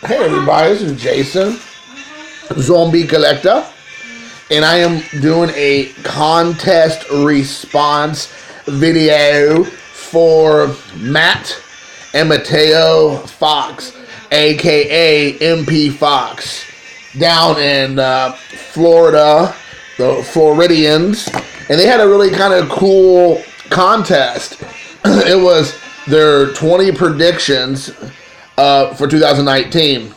Hey everybody, this is Jason, Zombie Collector, and I am doing a contest response video for Matt and Mateo Fox, aka MP Fox, down in Florida, the Floridians, and they had a really kind of cool contest. It was their 20 predictions for 2019.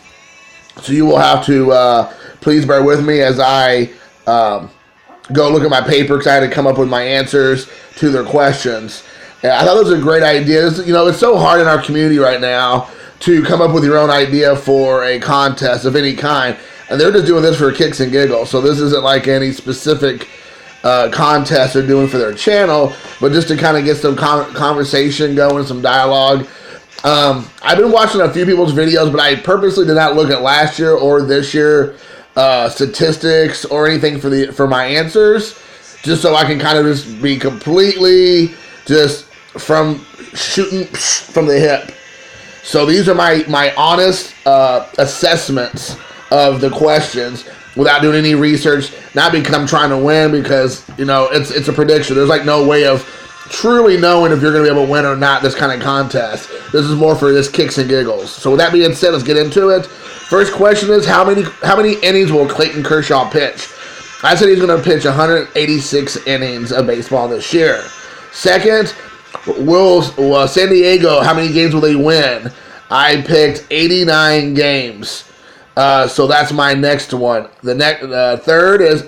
So you will have to please bear with me as I go look at my paper because I had to come up with my answers to their questions. And I thought it was a great idea. It's so hard in our community right now to come up with your own idea for a contest of any kind. And they're just doing this for kicks and giggles. So this isn't like any specific contest they're doing for their channel, but just to kind of get some conversation going, some dialogue. I've been watching a few people's videos, but I purposely did not look at last year or this year statistics or anything for my answers, just so I can kind of just be completely just from shooting from the hip. So these are my honest assessments of the questions without doing any research, not because I'm trying to win, because it's a prediction. There's like no way of truly knowing if you're going to be able to win or not this kind of contest. This is more for this kicks and giggles. So with that being said, let's get into it. First question is, how many innings will Clayton Kershaw pitch? I said he's going to pitch 186 innings of baseball this year. Second, will San Diego, how many games will they win? I picked 89 games. So that's my next one. The third is,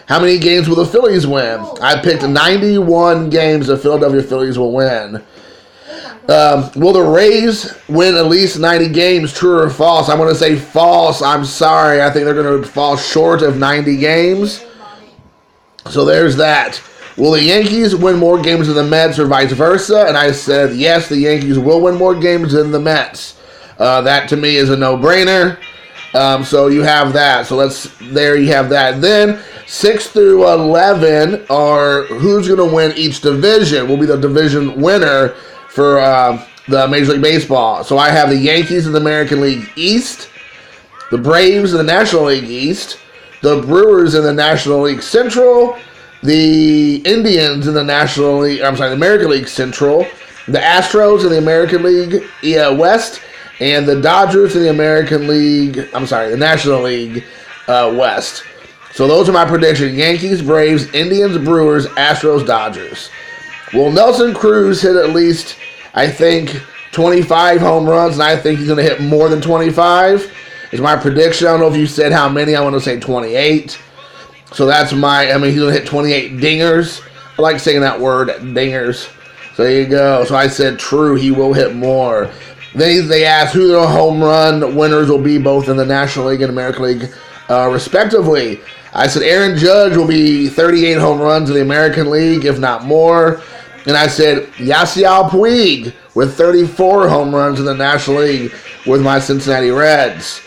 how many games will the Phillies win? I picked 91 games the Philadelphia Phillies will win. Will the Rays win at least 90 games, true or false? I'm going to say false. I'm sorry. I think they're going to fall short of 90 games. So there's that. Will the Yankees win more games than the Mets or vice versa? And I said, yes, the Yankees will win more games than the Mets. That to me is a no-brainer. So you have that. So there you have that. Then 6 through 11 are who's going to win each division. Will be the division winner for the Major League Baseball. So I have the Yankees in the American League East, the Braves in the National League East, the Brewers in the National League Central, the Indians in the the American League Central, the Astros in the American League West, and the Dodgers in the the National League West. So those are my predictions: Yankees, Braves, Indians, Brewers, Astros, Dodgers. Will Nelson Cruz hit at least, I think, 25 home runs, and I think he's going to hit more than 25, is my prediction. I don't know if you said how many. I want to say 28. So that's he's going to hit 28 dingers. I like saying that word, dingers. So there you go. So I said true, he will hit more. Then they asked who the home run winners will be both in the National League and American League, respectively. I said Aaron Judge will be 38 home runs in the American League, if not more. And I said Yasiel Puig with 34 home runs in the National League with my Cincinnati Reds.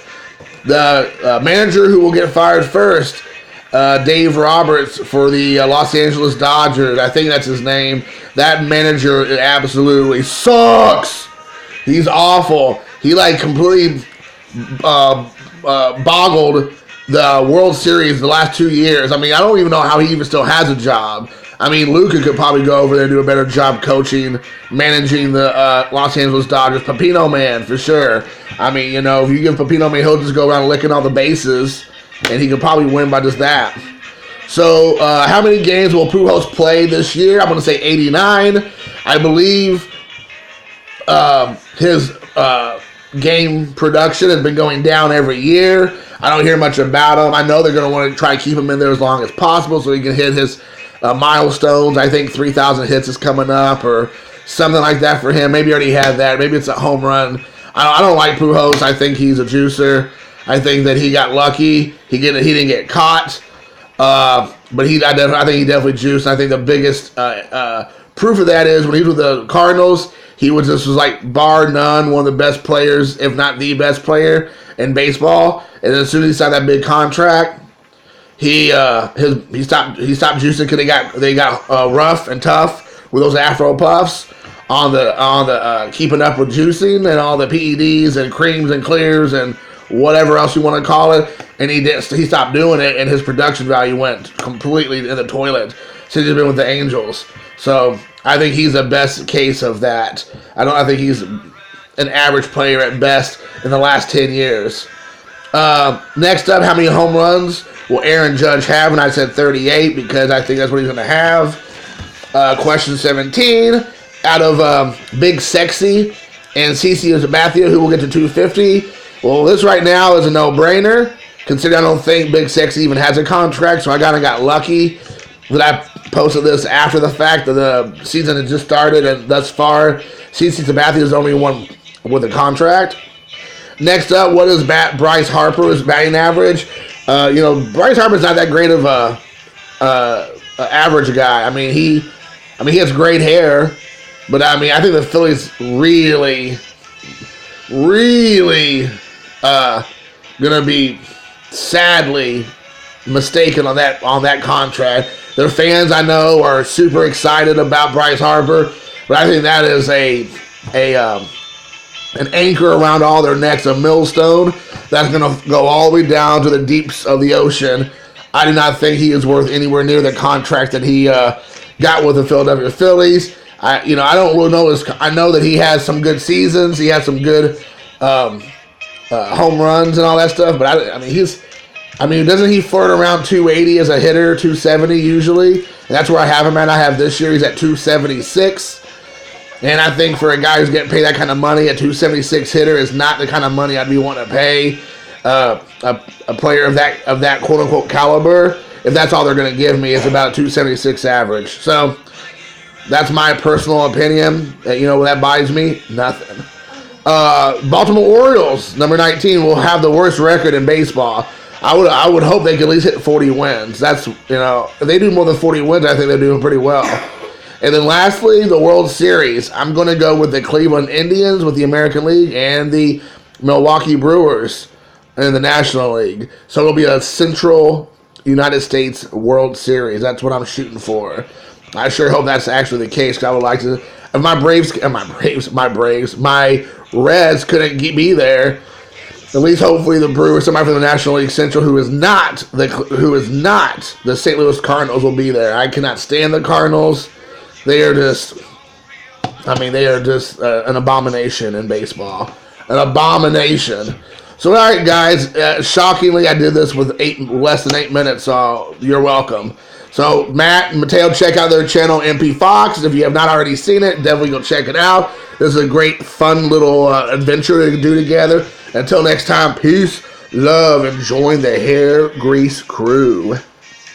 The manager who will get fired first, Dave Roberts for the Los Angeles Dodgers. I think that's his name. That manager absolutely sucks. He's awful. He completely boggled the World Series the last 2 years. I don't even know how he even still has a job. Luka could probably go over there and do a better job coaching, managing the Los Angeles Dodgers. Pepino Man, for sure. If you give Pepino Man, he'll just go around licking all the bases, and he could probably win by just that. So, how many games will Pujols play this year? I'm going to say 89. I believe his game production has been going down every year. I don't hear much about him. I know they're going to want to try to keep him in there as long as possible so he can hit his milestones. I think 3,000 hits is coming up or something like that for him. Maybe he already had that. Maybe it's a home run. I don't like Pujols. I think he's a juicer. I think that he got lucky. He didn't get caught. But I think he definitely juiced. I think the biggest proof of that is when he was with the Cardinals, he was bar none, one of the best players, if not the best player in baseball. And then as soon as he signed that big contract, he stopped juicing because they got rough and tough with those Afro puffs on the keeping up with juicing and all the PEDs and creams and clears and whatever else you want to call it, and he stopped doing it, and his production value went completely in the toilet since he's been with the Angels. So I think he's the best case of that. I think he's an average player at best in the last 10 years. Next up, how many home runs will Aaron Judge have? And I said 38 because I think that's what he's going to have. Question 17, out of Big Sexy and CC Sabathia, who will get to 250? Well, this right now is a no-brainer, considering I don't think Big Sexy even has a contract, so I kind of got lucky that I posted this after the fact that the season had just started, and thus far, CC Sabathia is the only one with a contract. Next up, what is Bryce Harper's batting average? Bryce Harper's not that great of a average guy. I mean, he has great hair, but I think the Phillies really gonna be sadly mistaken on that contract. Their fans, I know, are super excited about Bryce Harper, but I think that is an anchor around all their necks, a millstone that's going to go all the way down to the deeps of the ocean. I do not think he is worth anywhere near the contract that he got with the Philadelphia Phillies. I don't really know I know that he has some good seasons. He has some good home runs and all that stuff. But doesn't he flirt around 280 as a hitter, 270 usually? And that's where I have him at. I have this year he's at 276. And I think for a guy who's getting paid that kind of money, a 276 hitter is not the kind of money I'd be wanting to pay a player of that quote unquote caliber. If that's all they're going to give me, it's about a 276 average. So that's my personal opinion. What that buys me? Nothing. Baltimore Orioles, number 19, will have the worst record in baseball. I would hope they could at least hit 40 wins. That's if they do more than 40 wins, I think they're doing pretty well. And then lastly, the World Series. I'm going to go with the Cleveland Indians with the American League and the Milwaukee Brewers in the National League. So it'll be a Central United States World Series. That's what I'm shooting for. I sure hope that's actually the case. 'Cause I would like to. If my Reds couldn't be there, at least hopefully the Brewers, somebody from the National League Central who is not the St. Louis Cardinals will be there. I cannot stand the Cardinals. They are just an abomination in baseball. An abomination. So, all right, guys. Shockingly, I did this with less than 8 minutes, so you're welcome. So, Matt and Mateo, check out their channel, MP Fox. If you have not already seen it, definitely go check it out. This is a great, fun little adventure to do together. Until next time, peace, love, and join the Hair Grease crew.